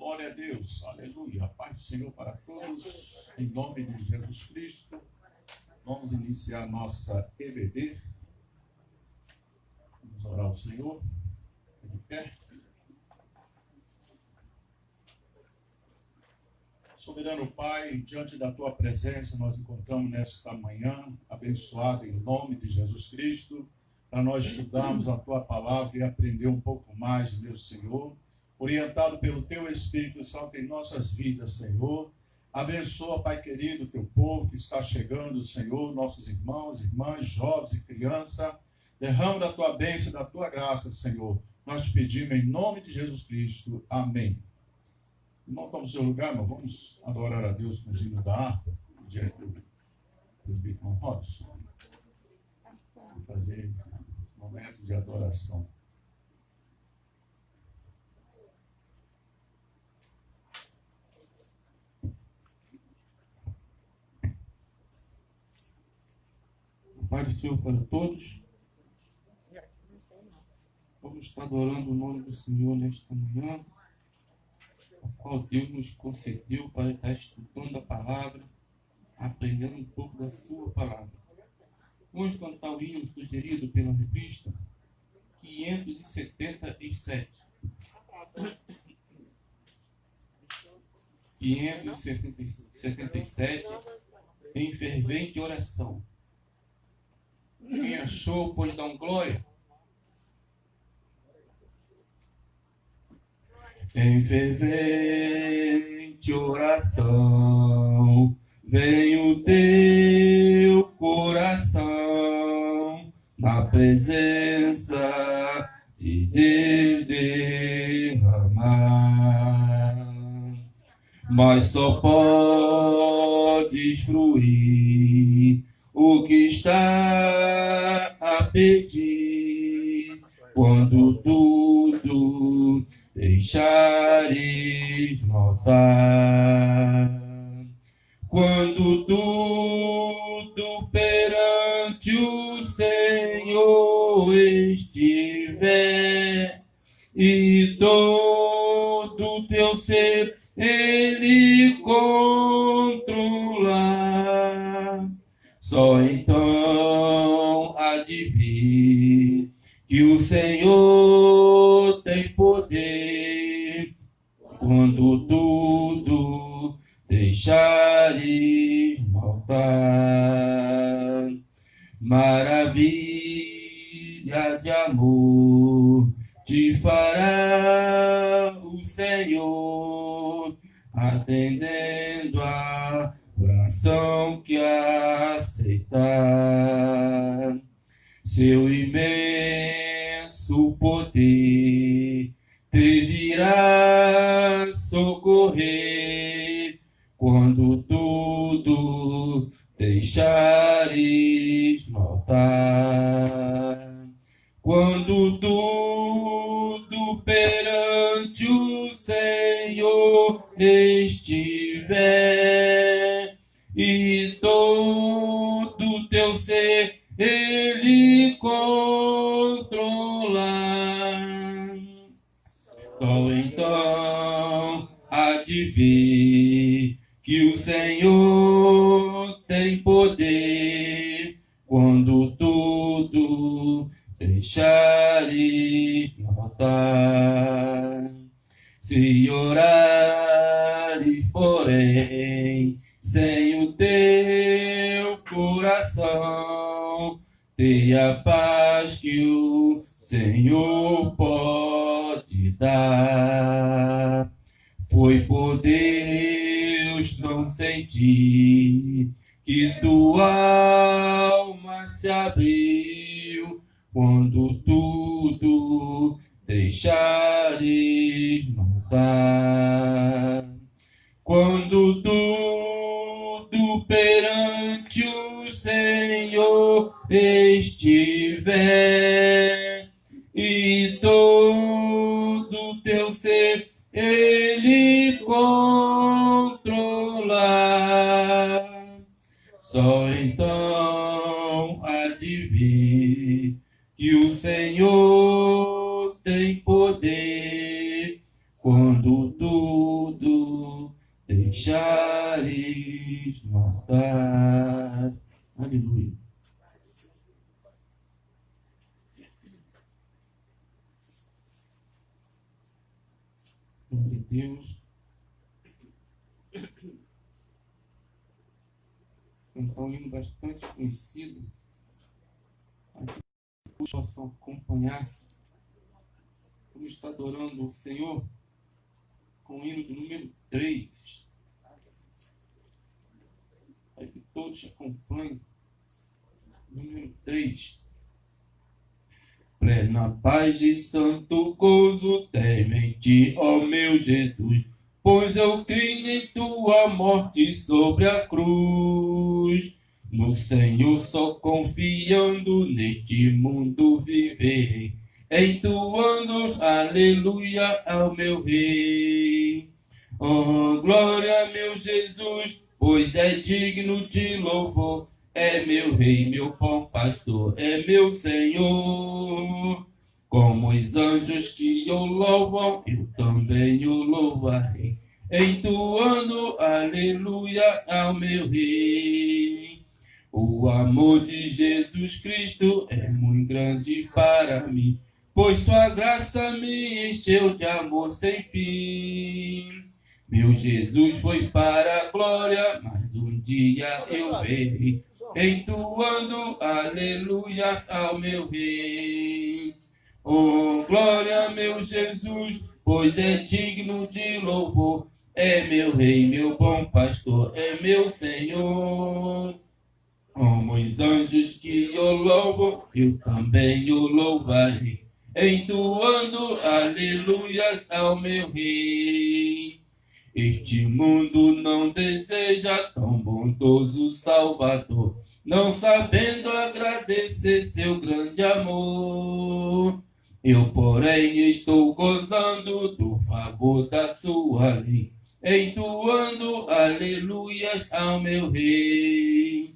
Glória a Deus, aleluia. A paz do Senhor para todos, em nome de Jesus Cristo. Vamos iniciar nossa EBD. Vamos orar ao Senhor. Ele quer. Soberano Pai, diante da Tua presença, nós encontramos nesta manhã, abençoado em nome de Jesus Cristo, para nós estudarmos a Tua palavra e aprender um pouco mais, meu Senhor, orientado pelo Teu Espírito Santo em nossas vidas, Senhor. Abençoa, Pai querido, Teu povo que está chegando, Senhor, nossos irmãos, irmãs, jovens e crianças. Derrama da Tua bênção e da Tua graça, Senhor. Nós te pedimos em nome de Jesus Cristo. Amém. Irmão, toma o seu lugar, irmão. Vamos adorar a Deus com o hino da harpa, diante do presbítero Robson. Vamos fazer esse momento de adoração. Pai do Senhor para todos. Vamos estar adorando o nome do Senhor nesta manhã, a qual Deus nos concedeu para estar estudando a palavra, aprendendo um pouco da sua palavra. Vamos cantar o hino sugerido pela revista 577. 577, em fervente oração. Quem achou, pode dar um glória. Em fervente oração, vem o teu coração, na presença de Deus derramar. Mas só podes fruir o que está a pedir, quando tudo deixares notar. Quando tudo perante o Senhor estiver, e todo teu ser Ele controlar, só então há de vir que o Senhor tem poder, quando tudo deixares faltar. Maravilha de amor te fará o Senhor, atendendo a oração que aceitar. Seu imenso poder te virá socorrer, quando tudo deixares notar. Quando tudo perante o Senhor estiver, e todo teu ser Ele controlar, só então há de vir que o Senhor tem poder, quando tudo deixares notar. Se orares, porém, sem o teu coração, tenha a paz que o Senhor pode dar. Foi por Deus Deus não sentir que tua alma se abriu quando tudo deixares notar. Quando tudo perante o Senhor estiver e todo teu ser Ele controlar, só então há de ver que o Senhor tem poder quando tudo deixares notar. Aleluia. Glória a Deus. É um hino bastante conhecido. Possam acompanhar. Vamos estar adorando o Senhor com o hino do número 3. Para que todos acompanhem. Número 3. Plena paz e santo gozo tem-te, ó meu Jesus, pois eu creio em tua morte sobre a cruz. No Senhor só confiando neste mundo viverei, entoando aleluia ao meu Rei. Oh, glória, meu Jesus, pois é digno de louvor. É meu Rei, meu bom pastor, é meu Senhor. Como os anjos que o louvam, eu também o louvarei, entoando aleluia ao meu Rei. O amor de Jesus Cristo é muito grande para mim, pois sua graça me encheu de amor sem fim. Meu Jesus foi para a glória, mas um dia eu verei, entoando aleluia ao meu Rei. Oh, glória, meu Jesus, pois é digno de louvor. É meu Rei, meu bom pastor, é meu Senhor. Como os anjos que o louvam, eu também o louvarei, entoando aleluias ao meu Rei. Este mundo não deseja tão bondoso Salvador, não sabendo agradecer seu grande amor. Eu, porém, estou gozando do favor da sua lei, entoando aleluias ao meu Rei.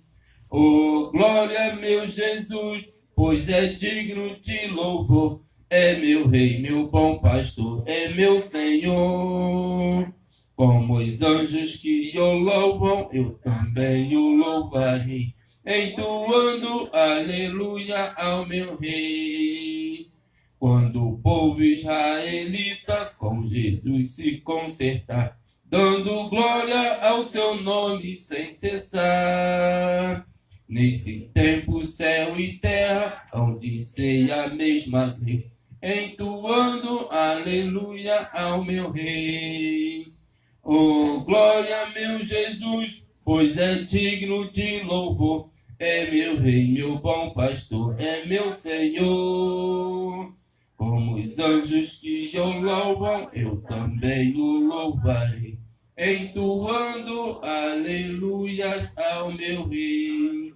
Oh, glória, meu Jesus, pois é digno de louvor. É meu Rei, meu bom pastor, é meu Senhor. Como os anjos que o louvam, eu também o louvarei, entoando aleluia ao meu Rei. Quando o povo israelita com Jesus se consertar, dando glória ao seu nome sem cessar, nesse tempo céu e terra hão de ser a mesma lei, entoando aleluia ao meu Rei. Oh, glória, meu Jesus, pois é digno de louvor. É meu Rei, meu bom pastor, é meu Senhor. Como os anjos que o louvam, eu também o louvarei, entoando aleluias ao meu Rei.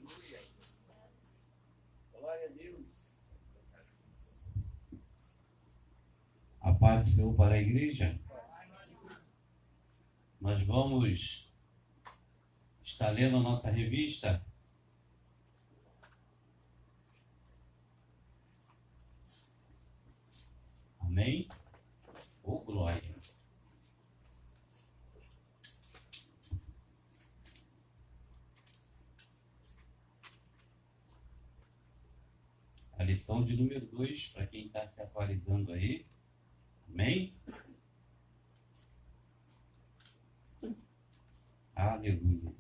Glória a Deus. A paz do Senhor para a igreja. Nós vamos estar lendo a nossa revista. Amém? Oh, glória. A lição de número 2, para quem está se atualizando aí. Amém? Aleluia.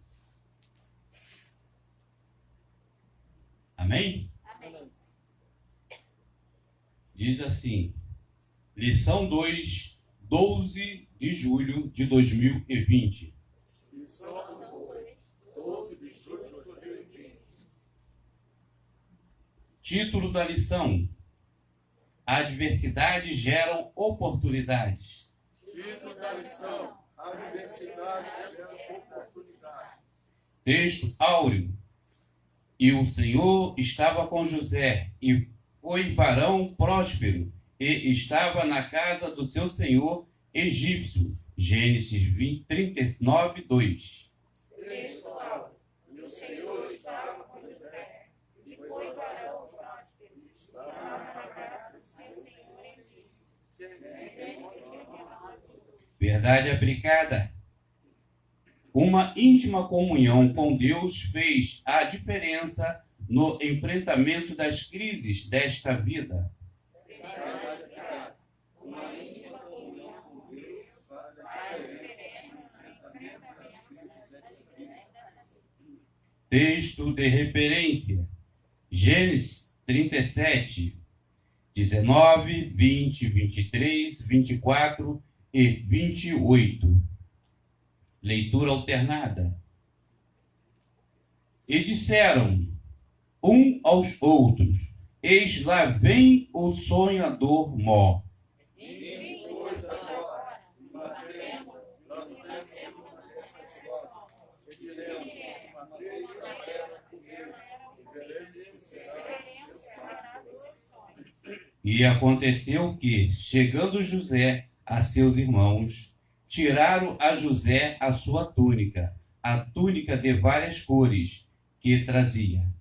Amém? Amém. Diz assim, lição 2, 12 de julho de 2020. 12 de julho de 2020. Título da lição: Adversidades geram oportunidades. Título da lição: Adversidade gera oportunidade. Texto áureo: E o Senhor estava com José, e foi varão próspero, e estava na casa do seu senhor egípcio. Gênesis 39, 2. Texto áureo: E o Senhor estava com José, e foi varão próspero, estava na casa do seu senhor egípcio. Gênesis 39. Verdade aplicada. Uma íntima comunhão com Deus fez a diferença no enfrentamento das crises desta vida. Uma íntima comunhão com Deus faz a diferença no enfrentamento das crises. Texto de referência: Gênesis 37, 19, 20, 23, 24 e 28. Leitura alternada. E disseram um aos outros: Eis lá vem o sonhador mor. Enfim, pois agora, batemos, lancemos nossas escolas. Retiremos uma vez para ela comer, e veremos que será do seu sonho. E aconteceu que, chegando José a seus irmãos, tiraram a José a sua túnica, a túnica de várias cores que trazia.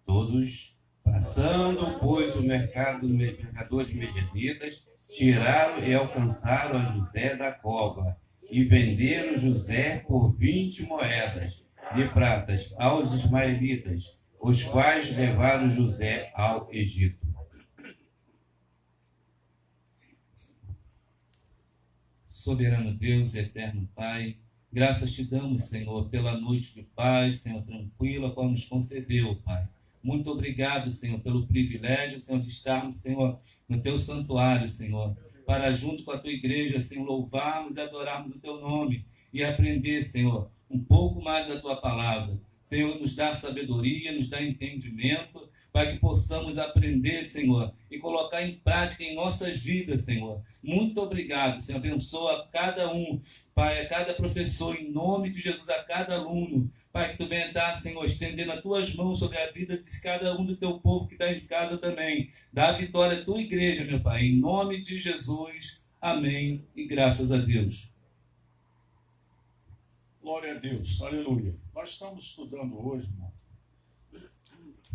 Todos, passando, pois, o mercador de medianitas, tiraram e alcançaram a José da cova, e venderam José por 20 moedas de pratas aos ismaelitas, os quais levaram José ao Egito. Soberano Deus, eterno Pai, graças te damos, Senhor, pela noite de paz, Senhor, tranquila, qual nos concedeu, Pai. Muito obrigado, Senhor, pelo privilégio, Senhor, de estarmos, Senhor, no teu santuário, Senhor, para junto com a tua igreja, Senhor, louvarmos e adorarmos o teu nome e aprender, Senhor, um pouco mais da tua palavra. Senhor, nos dá sabedoria, nos dá entendimento, para que possamos aprender, Senhor, e colocar em prática em nossas vidas, Senhor. Muito obrigado, Senhor. Abençoa cada um, Pai, a cada professor, em nome de Jesus, a cada aluno. Pai, que tu venha dar, Senhor, estendendo as tuas mãos sobre a vida de cada um do teu povo que está em casa também. Dá a vitória à tua igreja, meu Pai, em nome de Jesus. Amém. E graças a Deus. Glória a Deus, aleluia. Nós estamos estudando hoje, irmão,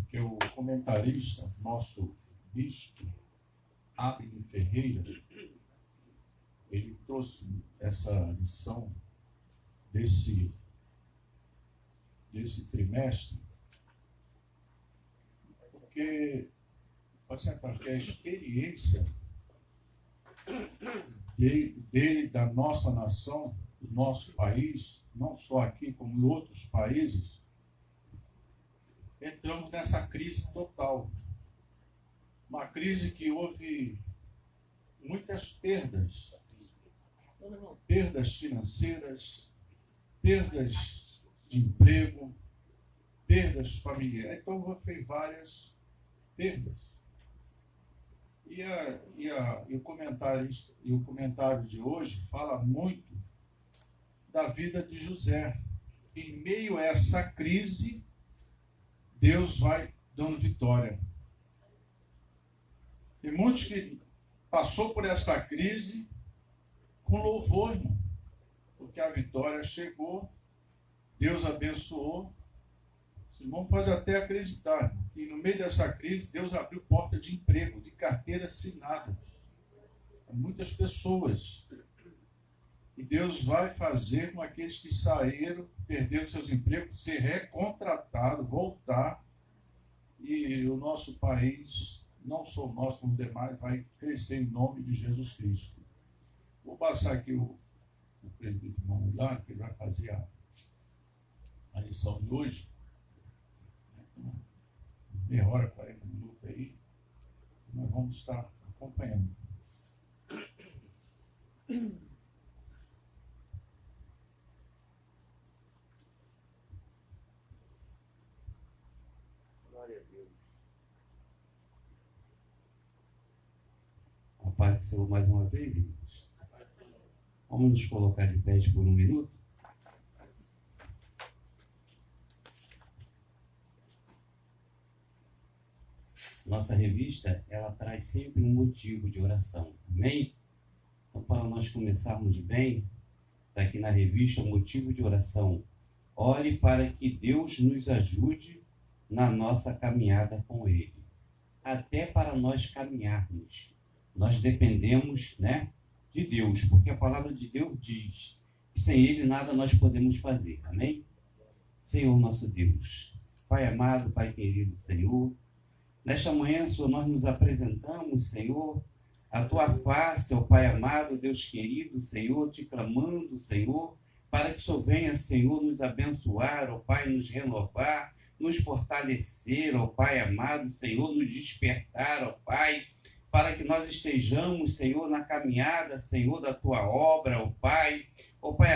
que o comentarista, nosso bispo, Abner Ferreira, ele trouxe essa lição desse trimestre, porque a experiência dele, da nossa nação, do nosso país, não só aqui, como em outros países, entramos nessa crise total. Uma crise que houve muitas perdas financeiras, perdas de emprego, perdas familiares. Então, houve várias perdas. E o comentário de hoje fala muito da vida de José. Em meio a essa crise, Deus vai dando vitória. Tem muitos que passou por essa crise com louvor, irmão, porque a vitória chegou, Deus abençoou. O irmão pode até acreditar que no meio dessa crise Deus abriu porta de emprego, de carteira assinada a muitas pessoas. E Deus vai fazer com aqueles que saíram, perderam seus empregos, ser recontratados, voltar. E o nosso país, não só o nosso, como os demais, vai crescer em nome de Jesus Cristo. Vou passar aqui o presbítero irmão lá, que ele vai fazer a lição de hoje. Meia hora, 40 minutos aí. nós vamos estar acompanhando. Glória a Deus. A paz do Senhor mais uma vez, irmãos. Vamos nos colocar de pé por um minuto. Nossa revista, ela traz sempre um motivo de oração. Amém? Então, para nós começarmos bem, está aqui na revista o motivo de oração. Ore para que Deus nos ajude na nossa caminhada com Ele. Até para nós caminharmos, nós dependemos, né, de Deus, porque a palavra de Deus diz que sem Ele nada nós podemos fazer. Amém? Senhor nosso Deus, Pai amado, Pai querido, Senhor, nesta manhã, Senhor, nós nos apresentamos, Senhor, a Tua face, ó Pai amado, Deus querido, Senhor, te clamando, Senhor, para que o Senhor venha, Senhor, nos abençoar, ó Pai, nos renovar, nos fortalecer, ó Pai amado, Senhor, nos despertar, ó Pai, para que nós estejamos, Senhor, na caminhada, Senhor, da Tua obra, ó Pai,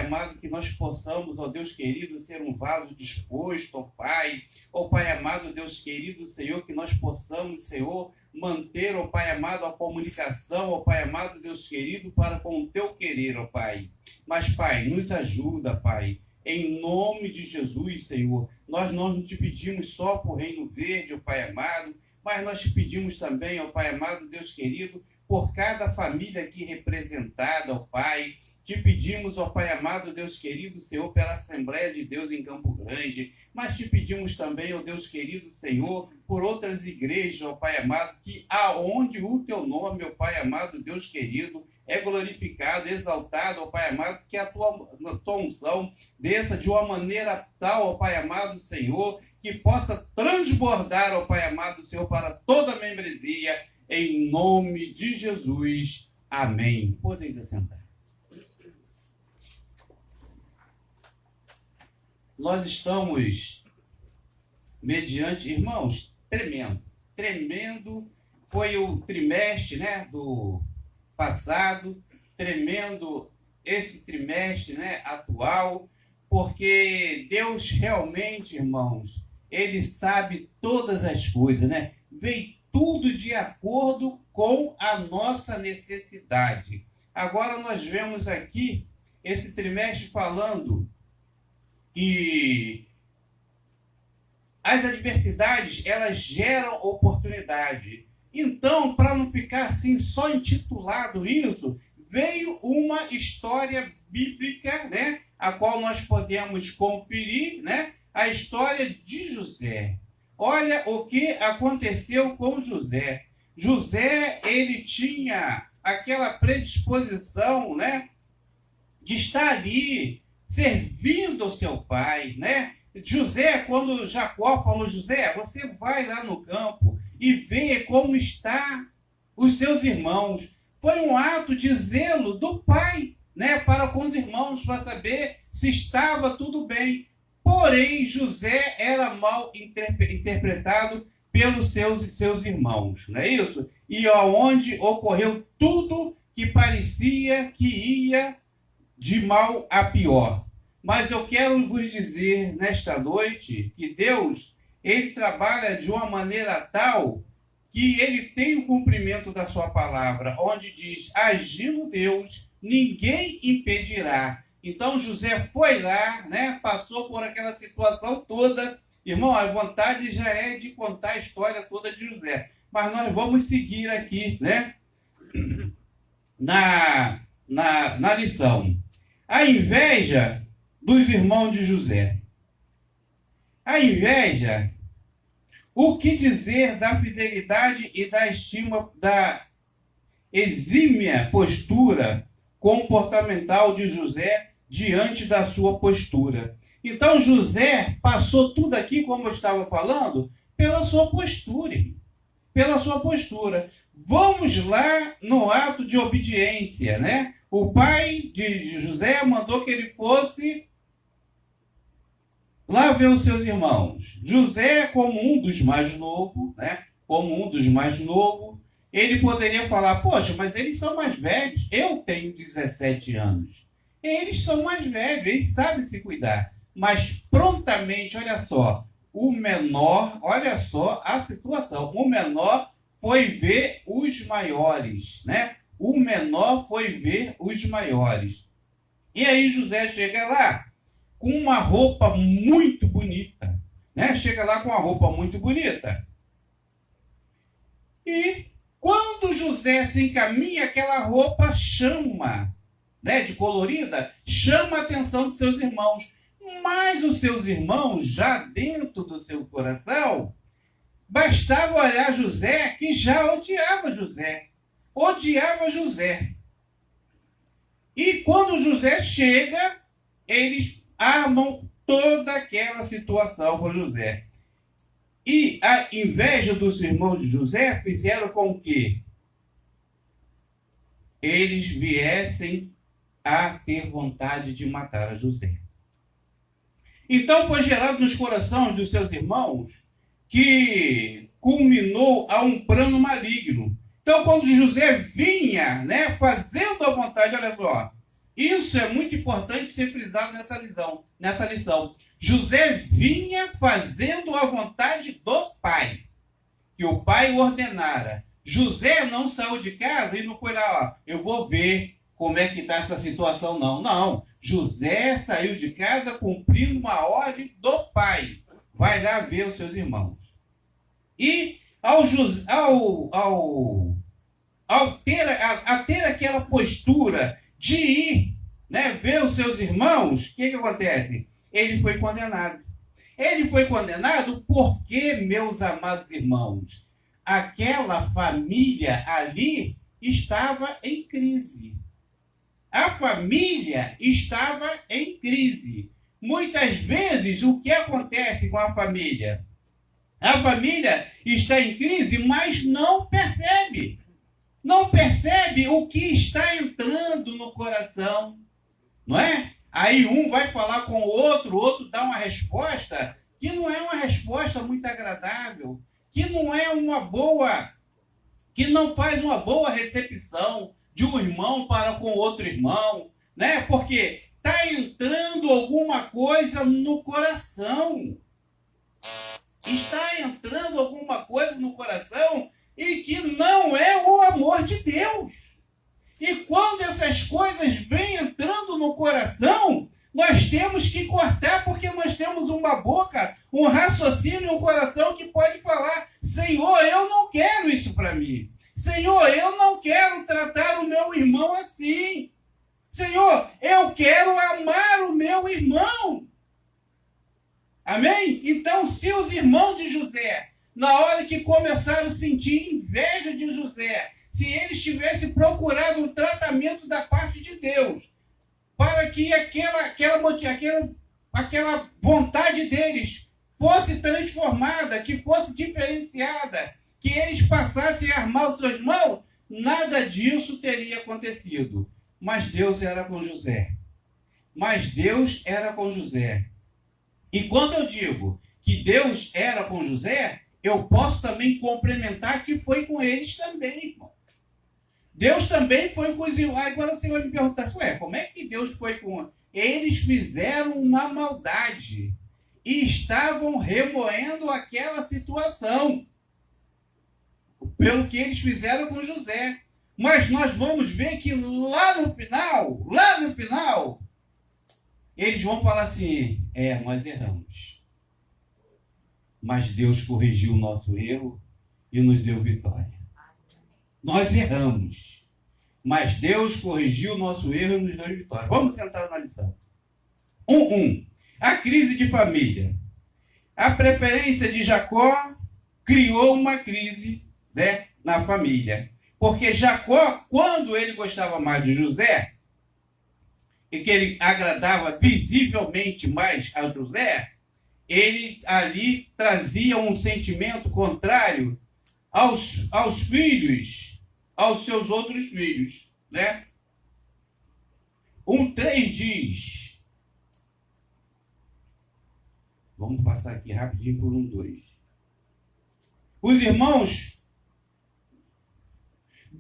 amado, que nós possamos, ó Deus querido, ser um vaso disposto, ó Pai amado, Deus querido, Senhor, que nós possamos, Senhor, manter, ó Pai amado, a comunicação, ó Pai amado, Deus querido, para com o Teu querer, ó Pai. Mas, Pai, nos ajuda, Pai, em nome de Jesus, Senhor. Nós não te pedimos só por Reino Verde, ó Pai amado, mas nós te pedimos também, ó Pai amado, Deus querido, por cada família aqui representada, ó Pai. Te pedimos, ó Pai amado, Deus querido, Senhor, pela Assembleia de Deus em Campo Grande, mas te pedimos também, ó Deus querido, Senhor, por outras igrejas, ó Pai amado, que aonde o Teu nome, ó Pai amado, Deus querido, é glorificado, exaltado, ó Pai amado, que a tua unção desça de uma maneira tal, ó Pai amado, Senhor, que possa transbordar, ó Pai amado, Senhor, para toda a membresia, em nome de Jesus. Amém. Podeis assentar. Nós estamos mediante, irmãos, tremendo foi o trimestre, né, do passado, tremendo esse trimestre, né, atual, porque Deus realmente, irmãos, Ele sabe todas as coisas, né? Vem tudo de acordo com a nossa necessidade. Agora nós vemos aqui esse trimestre falando que as adversidades, elas geram oportunidade. Então, para não ficar assim só intitulado isso, veio uma história bíblica, né, a qual nós podemos conferir, né, a história de José. Olha o que aconteceu com José. José, ele tinha aquela predisposição, né, de estar ali servindo ao seu pai, né? José, quando Jacó falou, José, você vai lá no campo e vê como está os seus irmãos. Foi um ato de zelo do pai, né, para com os irmãos, para saber se estava tudo bem. Porém, José era mal interpretado pelos seus irmãos, não é isso? E aonde ocorreu tudo que parecia que ia de mal a pior. Mas eu quero vos dizer nesta noite que Deus, Ele trabalha de uma maneira tal que Ele tem o cumprimento da sua palavra, onde diz, agindo Deus, ninguém impedirá. Então José foi lá, né, passou por aquela situação toda. Irmão, a vontade já é de contar a história toda de José. Mas nós vamos seguir aqui, né, na lição. A inveja dos irmãos de José. A inveja, o que dizer da fidelidade e da estima, da exímia postura comportamental de José diante da sua postura. Então José passou tudo aqui, como eu estava falando, pela sua postura. Pela sua postura. Vamos lá no ato de obediência, né? O pai de José mandou que ele fosse lá ver os seus irmãos. José, como um dos mais novos, né? Como um dos mais novos, Ele poderia falar, poxa, mas eles são mais velhos, eu tenho 17 anos. Eles são mais velhos, eles sabem se cuidar. Mas prontamente, olha só, o menor, olha só a situação, o menor foi ver os maiores, né? O menor foi ver os maiores. E aí José chega lá com uma roupa muito bonita, né? Chega lá com uma roupa muito bonita. E quando José se encaminha, aquela roupa chama, né, de colorida, chama a atenção dos seus irmãos. Mas os seus irmãos, já dentro do seu coração, bastava olhar José, que já odiava José. Odiava José. E quando José chega, eles armam toda aquela situação com José. E a inveja dos irmãos de José fizeram com que eles viessem a ter vontade de matar a José. Então foi gerado nos corações dos seus irmãos que culminou a um plano maligno. Então, quando José vinha, né, fazendo a vontade, olha só, isso é muito importante ser frisado nessa lição. José vinha fazendo a vontade do pai, que o pai ordenara. José não saiu de casa e não foi lá, ó, eu vou ver como é que está essa situação, não. Não, José saiu de casa cumprindo uma ordem do pai. Vai lá ver os seus irmãos. E ao ter aquela postura de ir, né, ver os seus irmãos, o que acontece? Ele foi condenado. Ele foi condenado porque, meus amados irmãos, aquela família ali estava em crise. A família estava em crise. Muitas vezes, o que acontece com a família? A família está em crise, mas não percebe. Não percebe o que está entrando no coração. Não é? Aí um vai falar com o outro dá uma resposta que não é uma resposta muito agradável, que não é uma boa, que não faz uma boa recepção de um irmão para com outro irmão, né? Porque está entrando alguma coisa no coração. Está entrando alguma coisa no coração e que não é o amor de Deus. E quando essas coisas vêm entrando no coração, nós temos que cortar, porque nós temos uma boca, um raciocínio, um coração que pode falar, Senhor, eu não quero isso para mim. Senhor, eu não quero tratar o meu irmão assim. Senhor, eu quero amar o meu irmão. Amém? Então, se os irmãos de José, na hora que começaram a sentir inveja de José, se eles tivessem procurado um tratamento da parte de Deus, para que aquela vontade deles fosse transformada, que fosse diferenciada, que eles passassem a armar os seus irmãos, nada disso teria acontecido. Mas Deus era com José. Mas Deus era com José. E quando eu digo que Deus era com José, eu posso também complementar que foi com eles também, irmão. Deus também foi com os irmãos. Agora você vai me perguntar, como é que Deus foi com... Eles fizeram uma maldade e estavam remoendo aquela situação, pelo que eles fizeram com José. Mas nós vamos ver que lá no final, eles vão falar assim, nós erramos. Mas Deus corrigiu o nosso erro e nos deu vitória. Nós erramos, mas Deus corrigiu o nosso erro e nos deu vitória. Vamos tentar analisar. 1. A crise de família. A preferência de Jacó criou uma crise, né, na família. Porque Jacó, quando ele gostava mais de José, e que ele agradava visivelmente mais a José, ele ali trazia um sentimento contrário aos filhos, aos seus outros filhos, né? 1:3 diz, vamos passar aqui rapidinho por 1:2. Os irmãos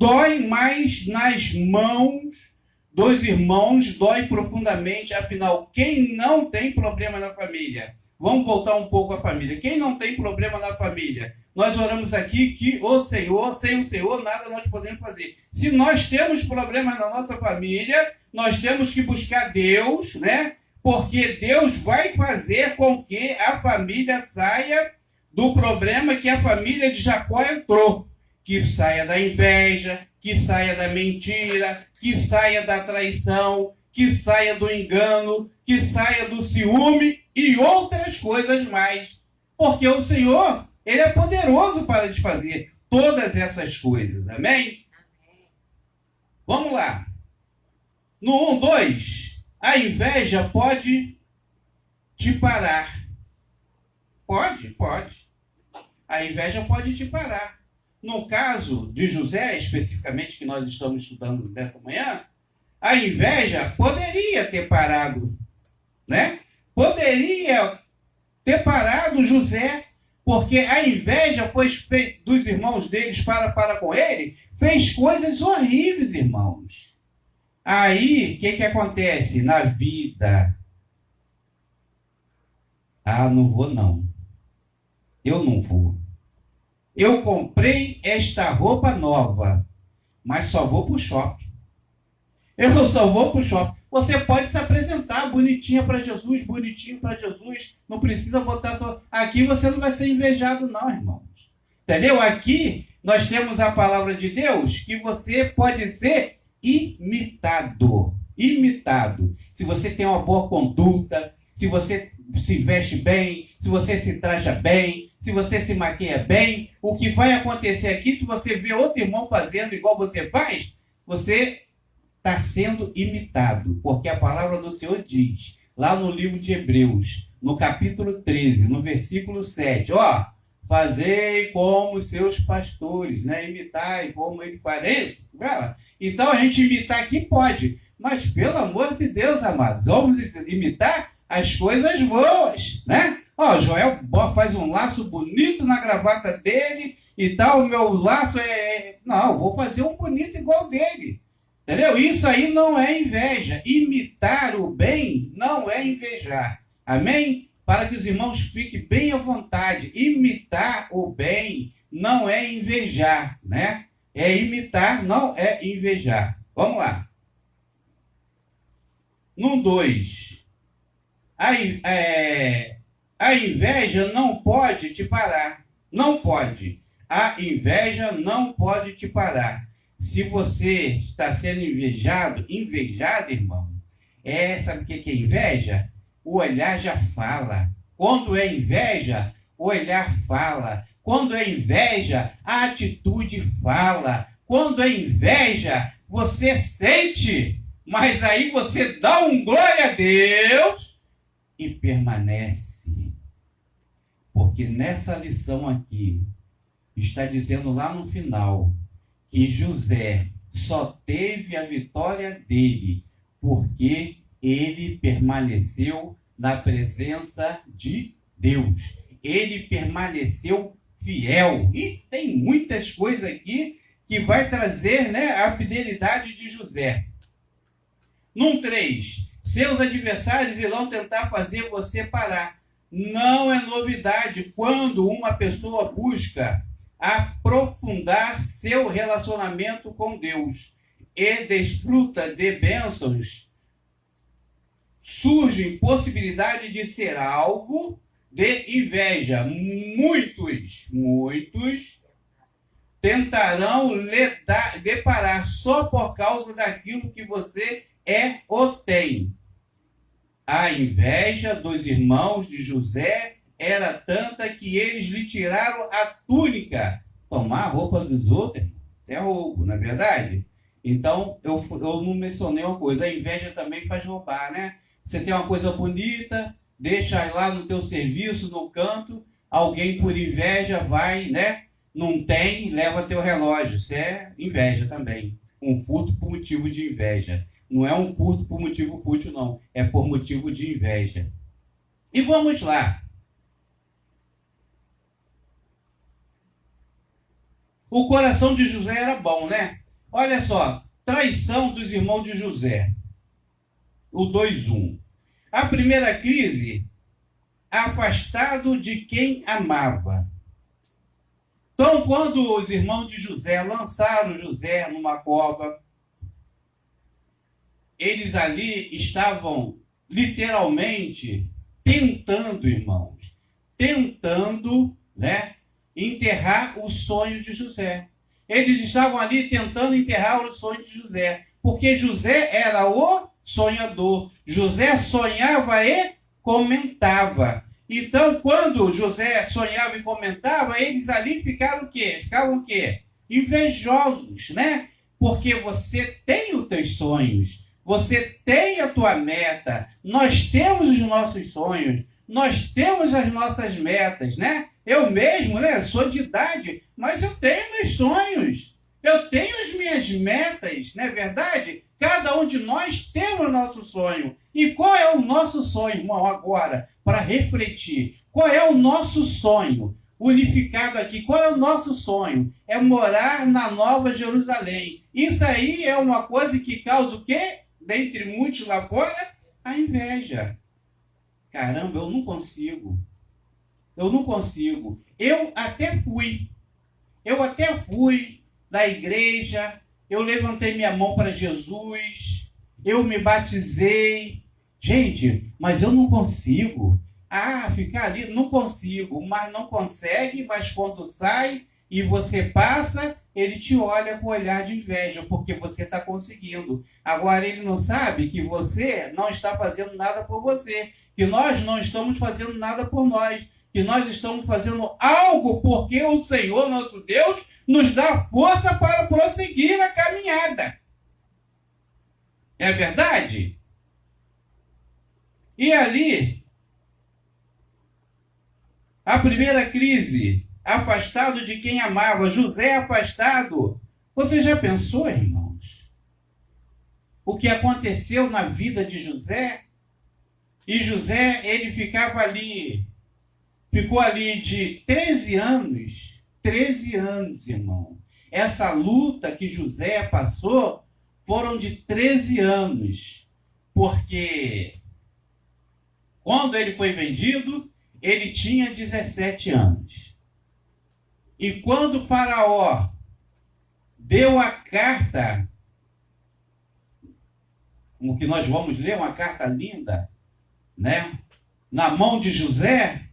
dói mais nas mãos dos irmãos, dói profundamente. Afinal, quem não tem problema na família? Vamos voltar um pouco à família. Quem não tem problema na família? Nós oramos aqui que o Senhor, sem o Senhor, nada nós podemos fazer. Se nós temos problemas na nossa família, nós temos que buscar Deus, né? Porque Deus vai fazer com que a família saia do problema que a família de Jacó entrou. Que saia da inveja, que saia da mentira, que saia da traição, que saia do engano, que saia do ciúme e outras coisas mais. Porque o Senhor, Ele é poderoso para desfazer todas essas coisas. Amém? Vamos lá. No 1:2, a inveja pode te parar. Pode. A inveja pode te parar. No caso de José, especificamente, que nós estamos estudando nessa manhã, a inveja poderia ter parado, né? Poderia ter parado José, porque a inveja dos irmãos deles para com ele, fez coisas horríveis, irmãos. Aí, o que acontece na vida? Ah, não vou não. Eu não vou. Eu comprei esta roupa nova, mas só vou para o shopping. Eu só vou para o shopping. Você pode se apresentar bonitinha para Jesus, bonitinho para Jesus. Não precisa botar só... Aqui você não vai ser invejado não, irmãos. Entendeu? Aqui nós temos a palavra de Deus que você pode ser imitado. Imitado. Se você tem uma boa conduta, se você se veste bem, se você se traja bem, se você se maquia bem, o que vai acontecer aqui, se você vê outro irmão fazendo igual você faz, você está sendo imitado, porque a palavra do Senhor diz, lá no livro de Hebreus, no capítulo 13, no versículo 7, ó, fazei como os seus pastores, né? Imitai como ele faz. É isso? Então a gente imitar aqui pode, mas pelo amor de Deus, amados, vamos imitar as coisas boas, né? Ó, Joel faz um laço bonito na gravata dele e tal, o meu laço Não, vou fazer um bonito igual dele. Entendeu? Isso aí não é inveja. Imitar o bem não é invejar. Amém? Para que os irmãos fiquem bem à vontade. Imitar o bem não é invejar, né? É imitar, não é invejar. Vamos lá. No 2. A inveja não pode te parar. Não pode. A inveja não pode te parar. Se você está sendo invejado, irmão, sabe o que é inveja? O olhar já fala. Quando é inveja, o olhar fala. Quando é inveja, a atitude fala. Quando é inveja, você sente, mas aí você dá um glória a Deus e permanece. Porque nessa lição aqui, está dizendo lá no final, que José só teve a vitória dele porque ele permaneceu na presença de Deus. Ele permaneceu fiel. E tem muitas coisas aqui que vai trazer, né, a fidelidade de José. No 3, seus adversários irão tentar fazer você parar. Não é novidade quando uma pessoa busca aprofundar seu relacionamento com Deus e desfruta de bênçãos, surge possibilidade de ser alvo de inveja. Muitos tentarão lhe deparar só por causa daquilo que você é ou tem. A inveja dos irmãos de José era tanta que eles lhe tiraram a túnica. Tomar a roupa dos outros é roubo, não é verdade? Então, eu não mencionei uma coisa, a inveja também faz roubar, né? Você tem uma coisa bonita, deixa lá no teu serviço, no canto, alguém por inveja vai, né? Não tem, leva teu relógio. Isso é inveja também. Um furto por motivo de inveja. Não é um furto por motivo fútil, não. É por motivo de inveja. E vamos lá. O coração de José era bom, né? Olha só, traição dos irmãos de José. O 2:1. A primeira crise, afastado de quem amava. Então, quando os irmãos de José lançaram José numa cova, eles ali estavam literalmente tentando, irmãos, enterrar o sonho de José. Eles estavam ali tentando enterrar o sonho de José, porque José era o sonhador. José sonhava e comentava. Então, quando José sonhava e comentava, eles ali ficaram o quê? Ficavam o quê? Invejosos, né? Porque você tem os teus sonhos, você tem a tua meta, nós temos os nossos sonhos, nós temos as nossas metas, né? Eu mesmo, né, sou de idade, mas eu tenho meus sonhos, eu tenho as minhas metas, não é verdade? Cada um de nós tem o nosso sonho. E qual é o nosso sonho, irmão, agora? Para refletir. Qual é o nosso sonho? Unificado aqui. Qual é o nosso sonho? É morar na Nova Jerusalém. Isso aí é uma coisa que causa o quê? Dentre muitos lá fora, a inveja. Caramba, eu não consigo. Eu até fui da igreja, eu levantei minha mão para Jesus, eu me batizei. Gente, mas eu não consigo. Ficar ali, não consigo. Mas não consegue, mas quando sai e você passa, ele te olha com olhar de inveja, porque você está conseguindo. Agora, ele não sabe que você não está fazendo nada por você, que nós não estamos fazendo nada por nós, que nós estamos fazendo algo porque o Senhor, nosso Deus, nos dá força para prosseguir a caminhada. É verdade? E ali, a primeira crise, afastado de quem amava, José afastado. Você já pensou, irmãos, o que aconteceu na vida de José? E José, ele ficou ali de 13 anos, irmão. Essa luta que José passou foram de 13 anos, porque quando ele foi vendido, ele tinha 17 anos. E quando o Faraó deu a carta, o que nós vamos ler, uma carta linda, né? Na mão de José,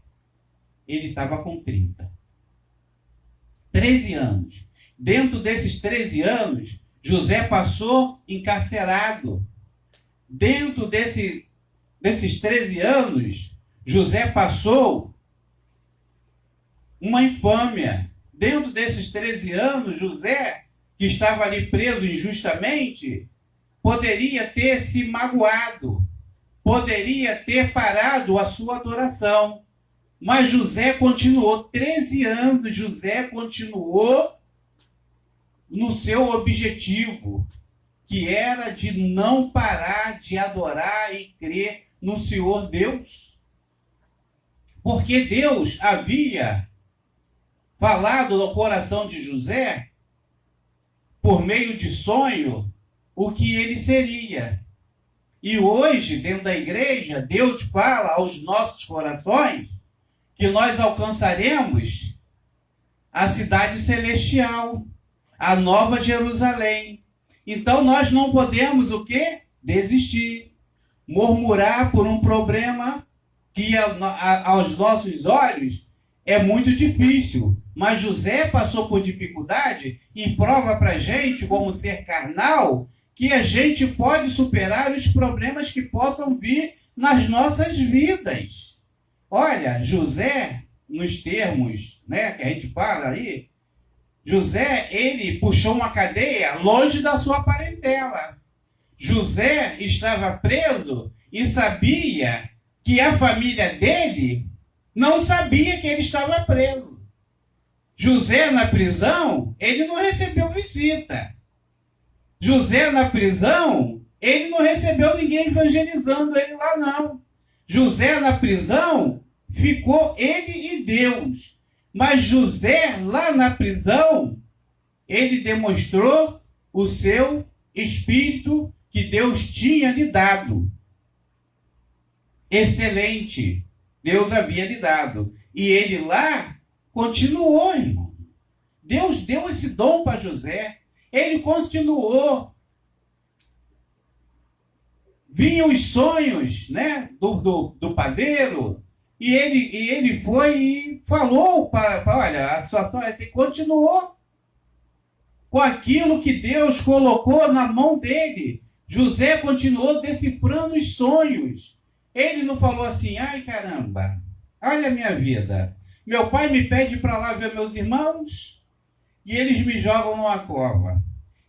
ele estava com 13 anos. Dentro desses 13 anos, José passou encarcerado. Dentro desses 13 anos, José passou uma infâmia. Dentro desses 13 anos, José, que estava ali preso injustamente, poderia ter se magoado, poderia ter parado a sua adoração. Mas José continuou, 13 anos, José continuou no seu objetivo, que era de não parar de adorar e crer no Senhor Deus. Porque Deus havia falado no coração de José, por meio de sonho, o que ele seria. E hoje, dentro da igreja, Deus fala aos nossos corações que nós alcançaremos a cidade celestial, a Nova Jerusalém. Então nós não podemos o quê? Desistir, murmurar por um problema que aos nossos olhos é muito difícil. Mas José passou por dificuldade e prova para a gente, como ser carnal, que a gente pode superar os problemas que possam vir nas nossas vidas. Olha, José, nos termos, né, que a gente fala aí, José, ele puxou uma cadeia longe da sua parentela. José estava preso e sabia que a família dele não sabia que ele estava preso. José, na prisão, ele não recebeu visita. José, na prisão, ele não recebeu ninguém evangelizando ele lá, não. José, na prisão, ficou ele e Deus. Mas José, lá na prisão, ele demonstrou o seu espírito que Deus tinha lhe dado. Excelente. Deus havia lhe dado. E ele lá continuou, irmão. Deus deu esse dom para José. Ele continuou. Vinham os sonhos, né, do padeiro, e ele foi e falou olha, a situação é assim, continuou com aquilo que Deus colocou na mão dele. José continuou decifrando os sonhos. Ele não falou assim, ai caramba, olha a minha vida. Meu pai me pede para lá ver meus irmãos e eles me jogam numa cova.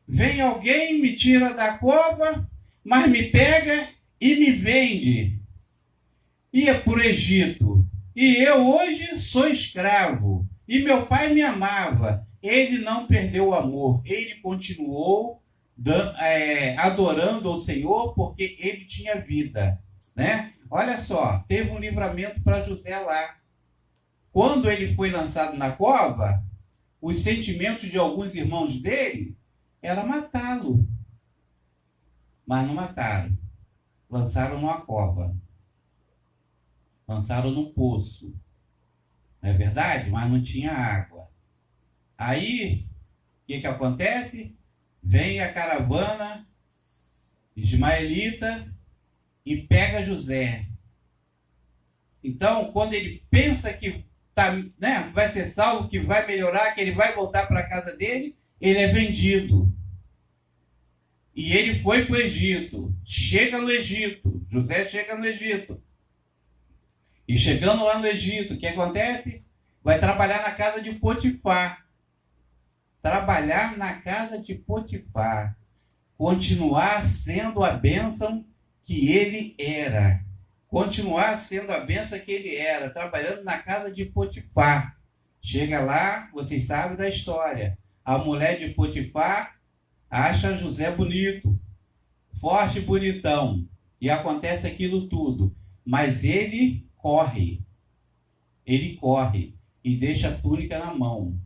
Vem alguém, me tira da cova, mas me pega e me vende. Ia para o Egito. E eu hoje sou escravo. E meu pai me amava. Ele não perdeu o amor. Ele continuou adorando ao Senhor porque ele tinha vida. Né? Olha só, teve um livramento para José lá. Quando ele foi lançado na cova, os sentimentos de alguns irmãos dele era matá-lo. Mas não mataram. Lançaram numa cova. Lançaram num poço. Não é verdade? Mas não tinha água. Aí, o que acontece? Vem a caravana ismaelita e pega José. Então, quando ele pensa que vai ser salvo, que vai melhorar, que ele vai voltar para a casa dele, ele é vendido. E ele foi para o Egito. Chega no Egito. José chega no Egito. E chegando lá no Egito, o que acontece? Vai trabalhar na casa de Potifar. Trabalhar na casa de Potifar. Continuar sendo a bênção que ele era. Continuar sendo a bênção que ele era. Trabalhando na casa de Potifar. Chega lá, vocês sabem da história. A mulher de Potifar acha José bonito, forte e bonitão. E acontece aquilo tudo. Mas ele corre. Ele corre e deixa a túnica na mão.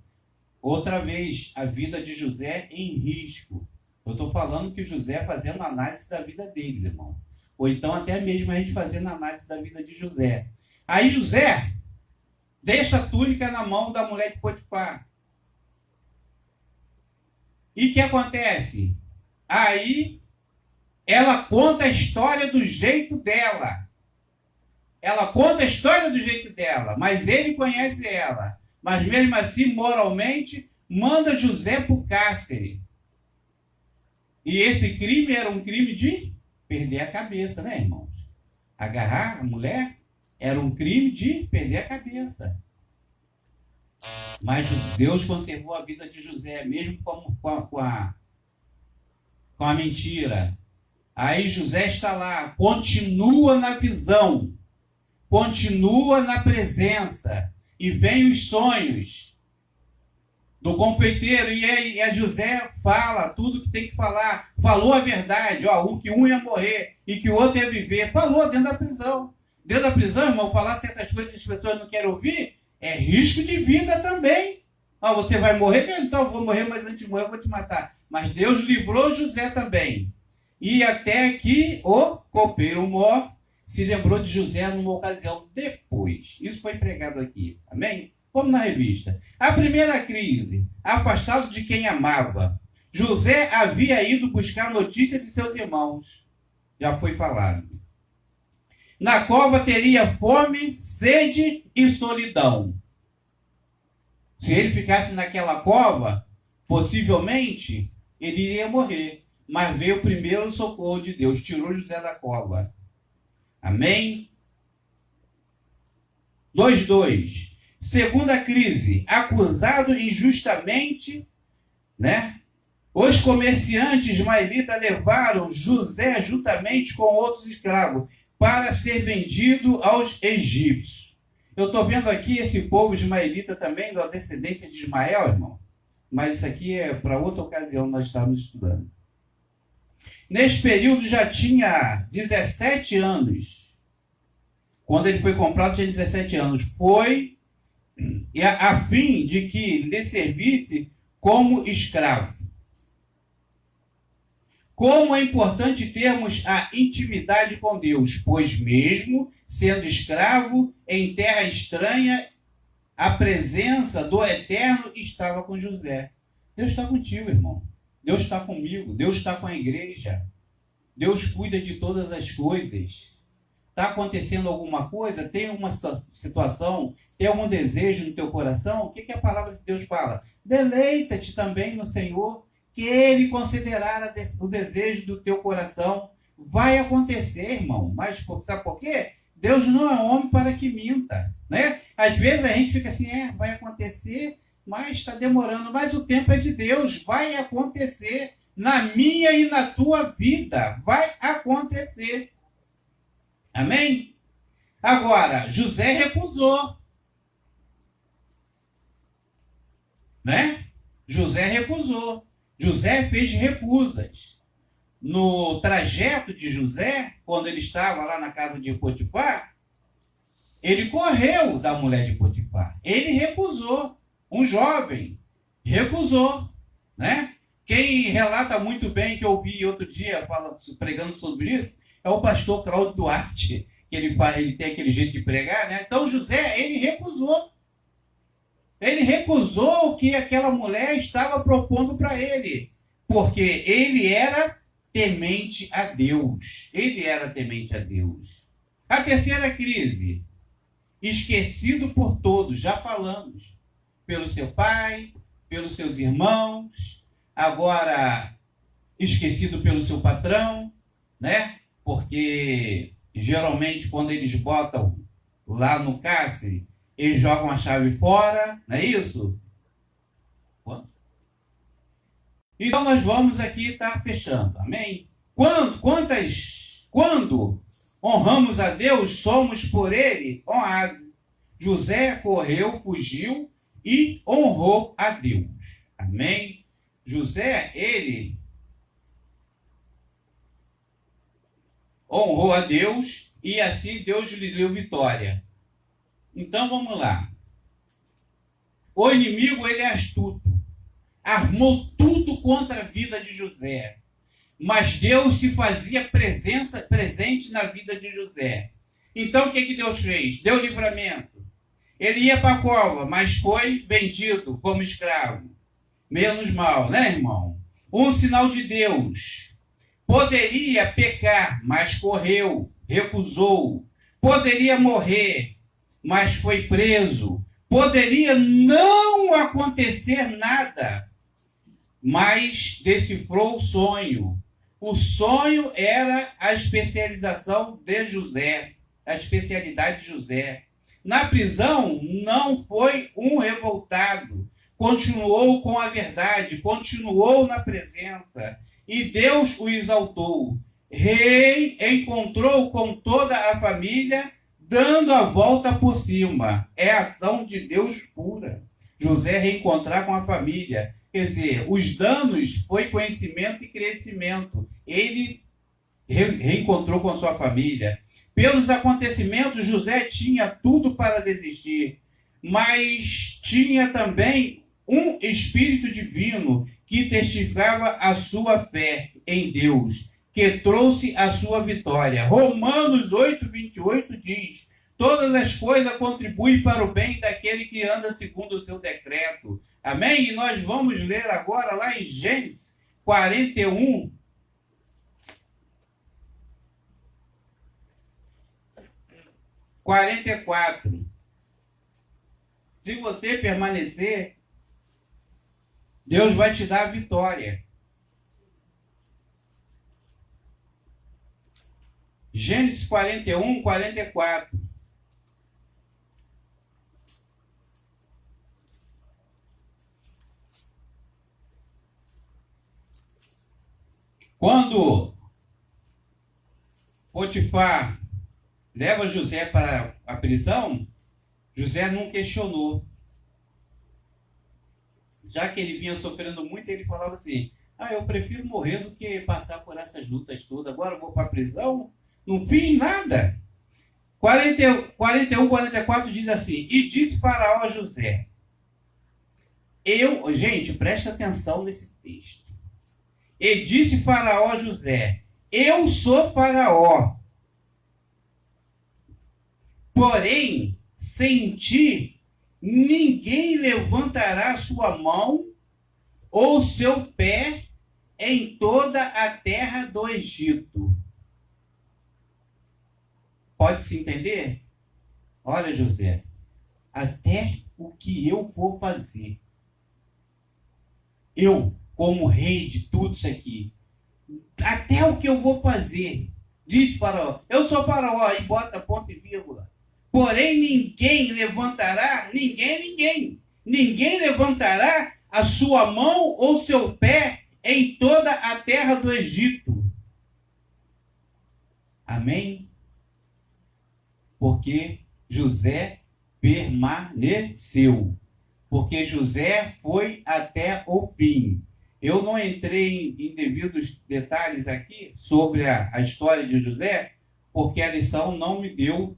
Outra vez, a vida de José em risco. Eu estou falando que José fazendo análise da vida dele, irmão. Ou então até mesmo a gente fazendo análise da vida de José. Aí José deixa a túnica na mão da mulher de Potifar. E o que acontece? Aí ela conta a história do jeito dela. Ela conta a história do jeito dela, mas ele conhece ela. Mas mesmo assim, moralmente, manda José para o cárcere. E esse crime era um crime de perder a cabeça, né, irmãos? Agarrar a mulher era um crime de perder a cabeça. Mas Deus conservou a vida de José, mesmo com a mentira. Aí José está lá, continua na visão, continua na presença, e vem os sonhos do confeiteiro, e a José fala tudo que tem que falar. Falou a verdade, que um ia morrer e que o outro ia viver. Falou dentro da prisão. Dentro da prisão, irmão, falar certas coisas que as pessoas não querem ouvir, é risco de vida também. Você vai morrer? Então eu vou morrer, mas antes de morrer eu vou te matar. Mas Deus livrou José também. E até que o copeiro mor se lembrou de José numa ocasião depois. Isso foi pregado aqui. Amém? Vamos na revista. A primeira crise, afastado de quem amava. José havia ido buscar notícias de seus irmãos. Já foi falado. Na cova teria fome, sede e solidão. Se ele ficasse naquela cova, possivelmente ele iria morrer. Mas veio primeiro o socorro de Deus, tirou José da cova. Amém? 2:2. Segunda crise, acusado injustamente, né? Os comerciantes ismaelitas levaram José juntamente com outros escravos para ser vendido aos egípcios. Eu estou vendo aqui esse povo ismaelita também, da descendência de Ismael, irmão. Mas isso aqui é para outra ocasião, nós estamos estudando. Nesse período já tinha 17 anos. Quando ele foi comprado, tinha 17 anos. Foi a fim de que lhe servisse como escravo. como é importante termos a intimidade com Deus, pois mesmo sendo escravo em terra estranha, a presença do Eterno estava com José. Deus está contigo, irmão. Deus está comigo. Deus está com a igreja. Deus cuida de todas as coisas. Está acontecendo alguma coisa? Tem uma situação? Tem algum desejo no teu coração? O que a palavra de Deus fala? Deleita-te também no Senhor, que Ele concederá o desejo do teu coração. Vai acontecer, irmão. Mas sabe por quê? Deus não é homem para que minta, né? Às vezes a gente fica assim, vai acontecer, mas está demorando. Mas o tempo é de Deus, vai acontecer na minha e na tua vida. Vai acontecer. Amém? Agora, José recusou. Né? José recusou. José fez recusas. No trajeto de José, quando ele estava lá na casa de Potifar, ele correu da mulher de Potifar. Ele recusou. Um jovem recusou. Né? Quem relata muito bem, que eu ouvi outro dia pregando sobre isso, é o pastor Cláudio Duarte, que ele tem aquele jeito de pregar, né? Então José, ele recusou. Ele recusou o que aquela mulher estava propondo para ele, porque ele era temente a Deus. Ele era temente a Deus. A terceira crise, esquecido por todos, já falamos, pelo seu pai, pelos seus irmãos, agora esquecido pelo seu patrão, né? Porque geralmente quando eles botam lá no cárcere, eles jogam a chave fora, não é isso? Então nós vamos aqui estar fechando, amém? Quando honramos a Deus, somos por Ele honrados. José correu, fugiu e honrou a Deus, amém? José, ele honrou a Deus e assim Deus lhe deu vitória. Então vamos lá. O inimigo, ele é astuto. Armou tudo contra a vida de José. Mas Deus se fazia presente na vida de José. Então o que Deus fez? Deu livramento. Ele ia para a cova, mas foi vendido como escravo. Menos mal, né, irmão? Um sinal de Deus. Poderia pecar, mas correu, recusou. Poderia morrer, mas foi preso. Poderia não acontecer nada, mas decifrou o sonho. O sonho era a especialização de José, a especialidade de José. Na prisão, não foi um revoltado. Continuou com a verdade, continuou na presença. E Deus o exaltou. Reencontrou com toda a família, dando a volta por cima. É a ação de Deus pura. José reencontrar com a família. Quer dizer, os danos foi conhecimento e crescimento. Ele reencontrou com a sua família. Pelos acontecimentos, José tinha tudo para desistir, mas tinha também um espírito divino que testificava a sua fé em Deus, que trouxe a sua vitória. Romanos 8:28 diz: todas as coisas contribuem para o bem daquele que anda segundo o seu decreto. Amém? E nós vamos ler agora lá em Gênesis 41. Se você permanecer, Deus vai te dar a vitória. Gênesis 41, 44. Quando Potifar leva José para a prisão, José não questionou. Já que ele vinha sofrendo muito, ele falava assim: eu prefiro morrer do que passar por essas lutas todas. Agora eu vou para a prisão, não fiz nada. 41, 44 diz assim: e disse Faraó a José. Gente, presta atenção nesse texto. E disse Faraó a José: eu sou Faraó, porém, sem ti, ninguém levantará sua mão ou seu pé em toda a terra do Egito. Pode-se entender? Olha, José, até o que eu vou fazer, eu, como rei de tudo isso aqui, até o que eu vou fazer, diz Faraó, eu sou Faraó, e bota ponto e vírgula. Porém, ninguém levantará, ninguém levantará a sua mão ou seu pé em toda a terra do Egito. Amém? Porque José permaneceu. Porque José foi até o fim. Eu não entrei em devidos detalhes aqui sobre a história de José, porque a lição não me deu,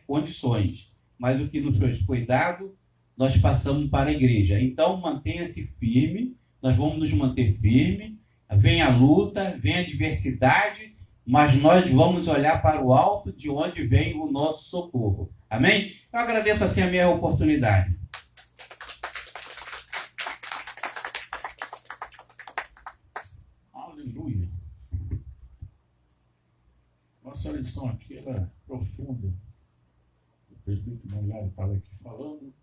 condições. Mas o que nos foi dado, nós passamos para a igreja. Então, mantenha-se firme, nós vamos nos manter firme. Vem a luta, vem a adversidade, mas nós vamos olhar para o alto, de onde vem o nosso socorro. Amém? Eu agradeço assim a minha oportunidade. Aleluia. Nossa lição aqui é profunda. O presbítero Molhado estava aqui falando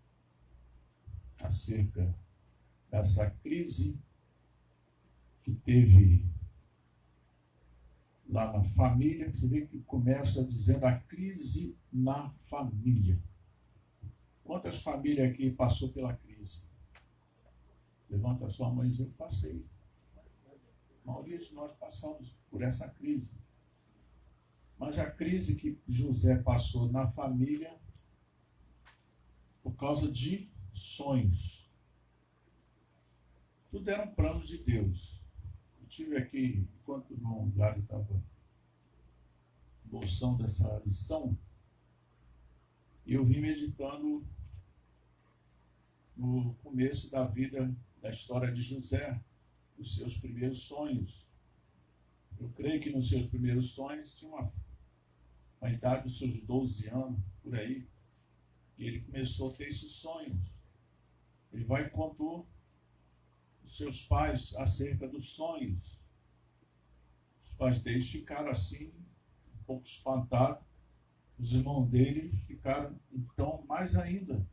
acerca dessa crise que teve lá na família. Você vê que começa dizendo a crise na família. Quantas famílias aqui passou pela crise? Levanta a sua mão e diz: eu passei. A maioria de nós passamos por essa crise. Mas a crise que José passou na família por causa de sonhos. Tudo era um plano de Deus. Eu tive aqui, enquanto o irmão Lário estava bolsando dessa lição, eu vim meditando no começo da vida, da história de José, os seus primeiros sonhos. Eu creio que nos seus primeiros sonhos tinha uma idade dos seus 12 anos, por aí, e ele começou a ter esses sonhos. Ele vai e contou os seus pais acerca dos sonhos. Os pais deles ficaram assim, um pouco espantados. Os irmãos dele ficaram, então, mais ainda.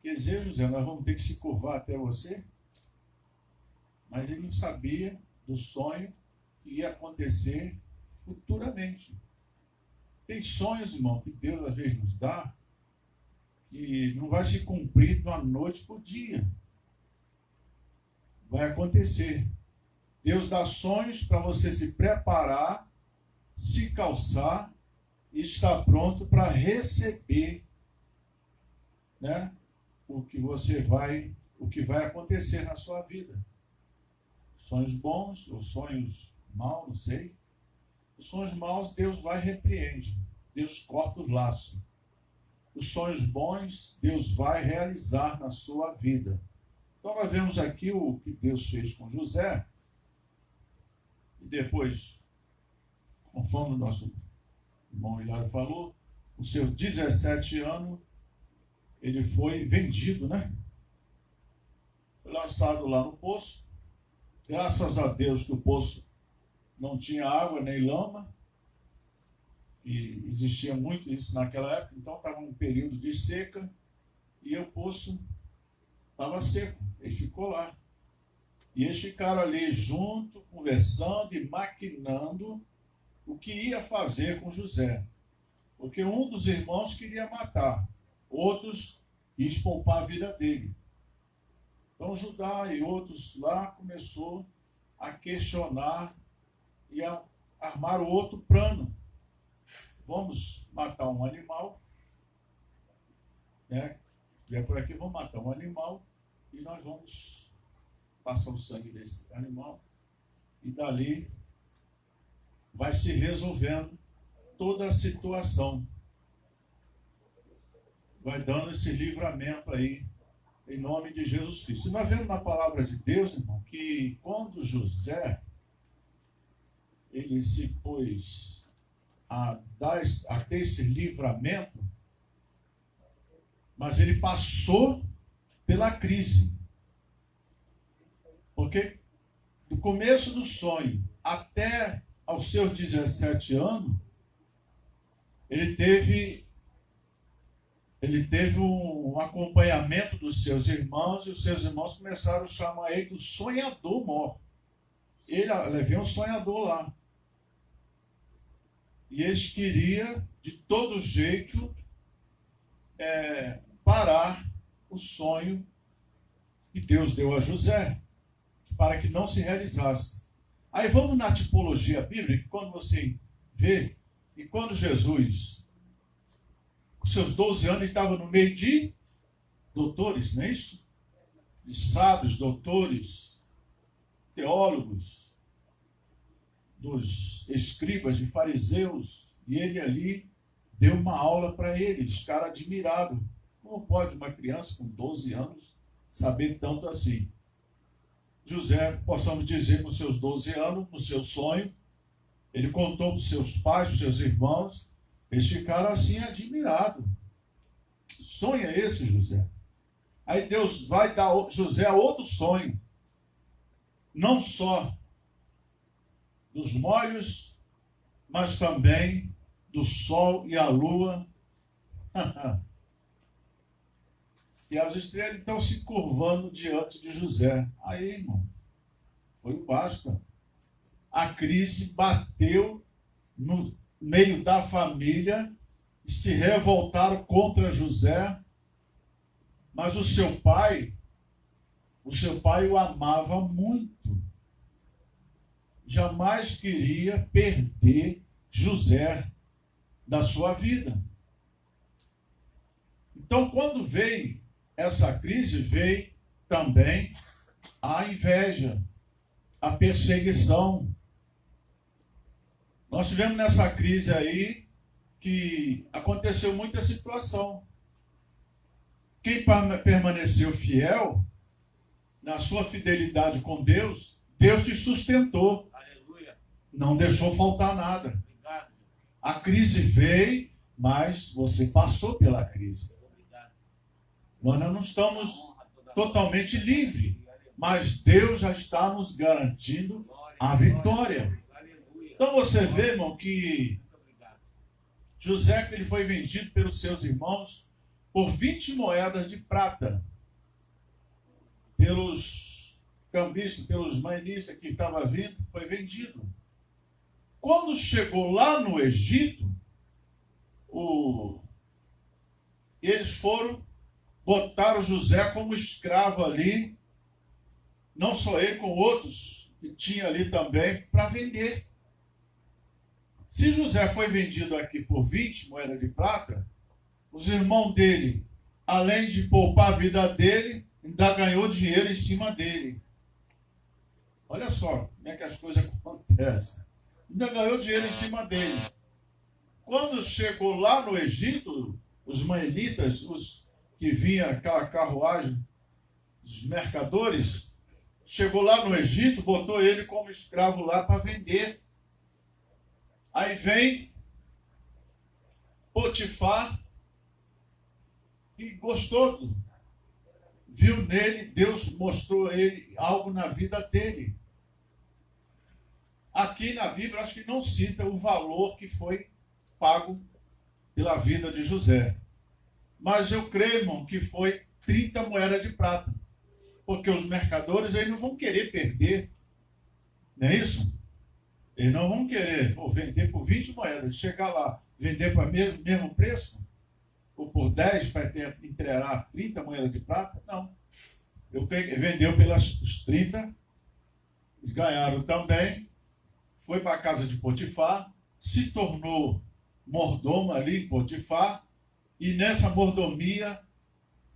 Quer dizer, José, nós vamos ter que se curvar até você? Mas ele não sabia do sonho que ia acontecer futuramente. Tem sonhos, irmão, que Deus às vezes nos dá, que não vai se cumprir de uma noite por dia. Vai acontecer. Deus dá sonhos para você se preparar, se calçar e estar pronto para receber, o que vai acontecer na sua vida. Sonhos bons ou sonhos maus, não sei. Os sonhos maus, Deus vai e repreende. Deus corta os laços. Os sonhos bons, Deus vai realizar na sua vida. Então, nós vemos aqui o que Deus fez com José. E depois, conforme o nosso irmão Hilário falou, os seus 17 anos, ele foi vendido, Foi lançado lá no poço. Graças a Deus que o poço não tinha água nem lama, e existia muito isso naquela época, então estava um período de seca, e o poço estava seco, ele ficou lá. E eles ficaram ali junto, conversando e maquinando o que ia fazer com José. Porque um dos irmãos queria matar, outros iam poupar a vida dele. Então Judá e outros lá começou a questionar e a armar o outro plano. Vamos matar um animal, vier por aqui, vamos matar um animal e nós vamos passar o sangue desse animal e dali vai se resolvendo toda a situação. Vai dando esse livramento aí em nome de Jesus Cristo. E nós vemos na palavra de Deus, irmão, que quando José ele se pôs a ter esse livramento, mas ele passou pela crise. Porque do começo do sonho até aos seus 17 anos, ele teve um acompanhamento dos seus irmãos, e os seus irmãos começaram a chamar ele do sonhador mor. Ele levou um sonhador lá. E eles queriam, de todo jeito, parar o sonho que Deus deu a José, para que não se realizasse. Aí vamos na tipologia bíblica, quando você vê, e quando Jesus, com seus 12 anos, ele estava no meio de doutores, não é isso? De sábios, doutores, teólogos, dos escribas, de fariseus, e ele ali deu uma aula para eles, os caras admirados. Como pode uma criança com 12 anos saber tanto assim? José, possamos dizer, com seus 12 anos, no seu sonho, ele contou para os seus pais, para os seus irmãos, eles ficaram assim admirados. Que sonho é esse, José? Aí Deus vai dar a José outro sonho, não só dos molhos, mas também do sol e a lua. E as estrelas estão se curvando diante de José. Aí, irmão, foi o basta. A crise bateu no meio da família e se revoltaram contra José. Mas o seu pai o amava muito. Jamais queria perder José da sua vida. Então, quando veio essa crise, veio também a inveja, a perseguição. Nós tivemos nessa crise aí que aconteceu muita situação. Quem permaneceu fiel na sua fidelidade com Deus, Deus te sustentou. Aleluia. Não deixou faltar nada. Obrigado. A crise veio, mas você passou pela crise. Obrigado. Nós não estamos Honra, toda totalmente glória. livres, mas Deus já está nos garantindo Glória, a vitória. glória. Aleluia. Então você vê, irmão, que Muito obrigado. José ele foi vendido pelos seus irmãos por 20 moedas de prata. Pelos cambistas, pelos manistas que estavam vindo, foi vendido. Quando chegou lá no Egito, eles botaram José como escravo ali, não só ele, com outros que tinha ali também, para vender. Se José foi vendido aqui por 20 moedas de prata, os irmãos dele, além de poupar a vida dele, ainda ganhou dinheiro em cima dele. Olha só como é que as coisas acontecem. Ainda ganhou dinheiro em cima dele. Quando chegou lá no Egito, os maenitas, os que vinham aquela carruagem, os mercadores, chegou lá no Egito, botou ele como escravo lá para vender. Aí vem Potifar e gostou, viu nele, Deus mostrou a ele algo na vida dele. Aqui na Bíblia, acho que não cita o valor que foi pago pela vida de José. Mas eu creio, irmão, que foi 30 moedas de prata. Porque os mercadores, eles não vão querer perder. Não é isso? Eles não vão querer vender por 20 moedas. Chegar lá, vender para o mesmo preço? Ou por 10 para entregar 30 moedas de prata? Não. Eu creio que vendeu pelas 30. Eles ganharam também. Foi para a casa de Potifar. Se tornou mordomo ali em Potifar. E nessa mordomia,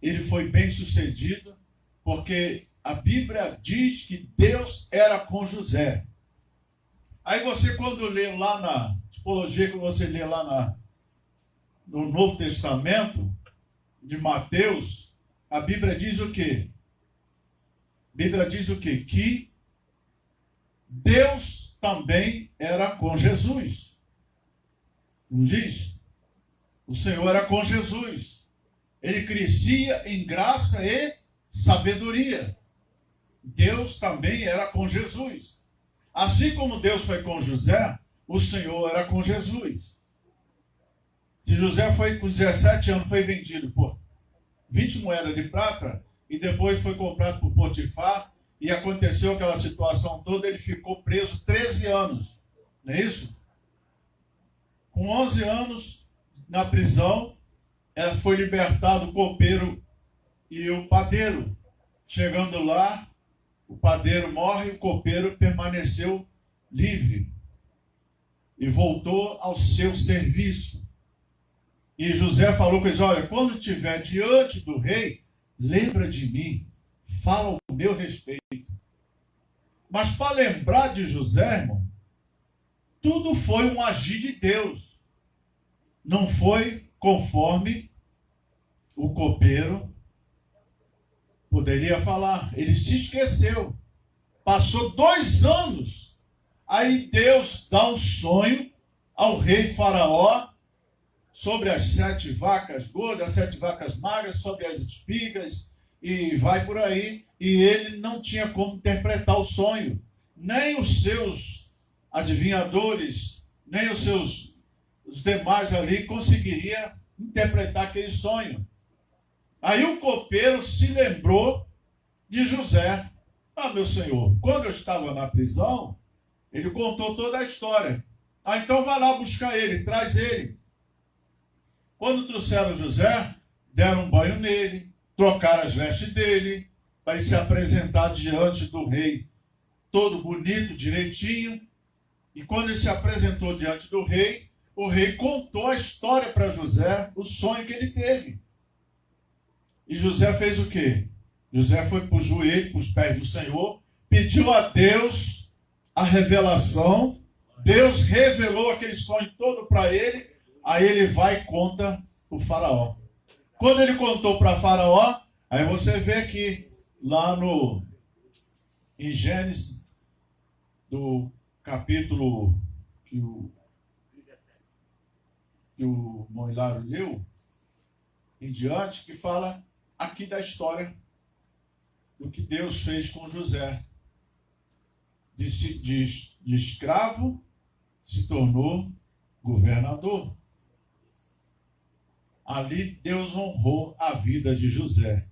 ele foi bem sucedido, porque a Bíblia diz que Deus era com José. Aí você, quando lê lá na tipologia, que você lê lá no Novo Testamento, de Mateus, a Bíblia diz o quê? A Bíblia diz o quê? Que Deus também era com Jesus. Não diz? O Senhor era com Jesus. Ele crescia em graça e sabedoria. Deus também era com Jesus. Assim como Deus foi com José, o Senhor era com Jesus. Se José foi com 17 anos, foi vendido por 20 moedas de prata e depois foi comprado por Potifar e aconteceu aquela situação toda, ele ficou preso 13 anos. Não é isso? Com 11 anos na prisão, foi libertado o copeiro e o padeiro. Chegando lá, o padeiro morre e o copeiro permaneceu livre e voltou ao seu serviço. E José falou com eles: olha, quando estiver diante do rei, lembra de mim, fala ao meu respeito. Mas para lembrar de José, irmão, tudo foi um agir de Deus. Não foi conforme o copeiro poderia falar. Ele se esqueceu. Passou 2 anos. Aí Deus dá um sonho ao rei Faraó sobre as 7 vacas gordas, as 7 vacas magras, sobre as espigas, e vai por aí. E ele não tinha como interpretar o sonho. Nem os seus adivinhadores, nem os demais ali conseguiriam interpretar aquele sonho. Aí o copeiro se lembrou de José. Ah, meu senhor, quando eu estava na prisão, ele contou toda a história. Ah, então vai lá buscar ele, traz ele. Quando trouxeram José, deram um banho nele, trocaram as vestes dele, para ele se apresentar diante do rei, todo bonito, direitinho. E quando ele se apresentou diante do rei, o rei contou a história para José, o sonho que ele teve. E José fez o quê? José foi para o joelho, para os pés do Senhor, pediu a Deus a revelação. Deus revelou aquele sonho todo para ele. Aí ele vai e conta para o faraó. Quando ele contou para Faraó, aí você vê aqui, lá em Gênesis, do capítulo que o Moilário leu, em diante, que fala aqui da história do que Deus fez com José. De escravo se tornou governador. Ali Deus honrou a vida de José.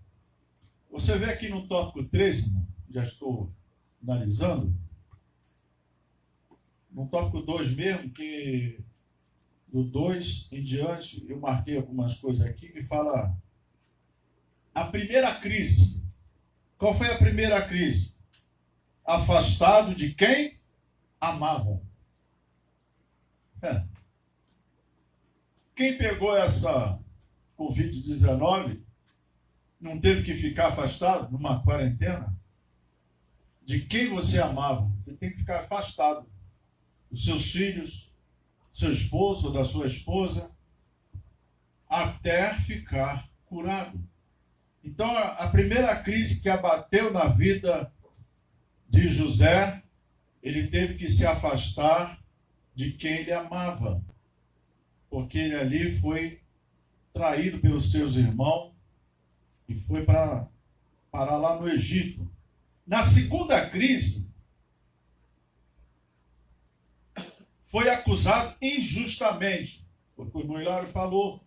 Você vê aqui no tópico 13, já estou analisando, no tópico 2 mesmo, que do 2 em diante, eu marquei algumas coisas aqui que fala a primeira crise. Qual foi a primeira crise? Afastado de quem amavam. Quem pegou essa Covid-19 não teve que ficar afastado numa quarentena? De quem você amava? Você tem que ficar afastado dos seus filhos, do seu esposo ou da sua esposa, até ficar curado. Então, a primeira crise que abateu na vida de José, ele teve que se afastar de quem ele amava, porque ele ali foi traído pelos seus irmãos e foi para parar lá no Egito. Na segunda crise, foi acusado injustamente, porque o Moilário falou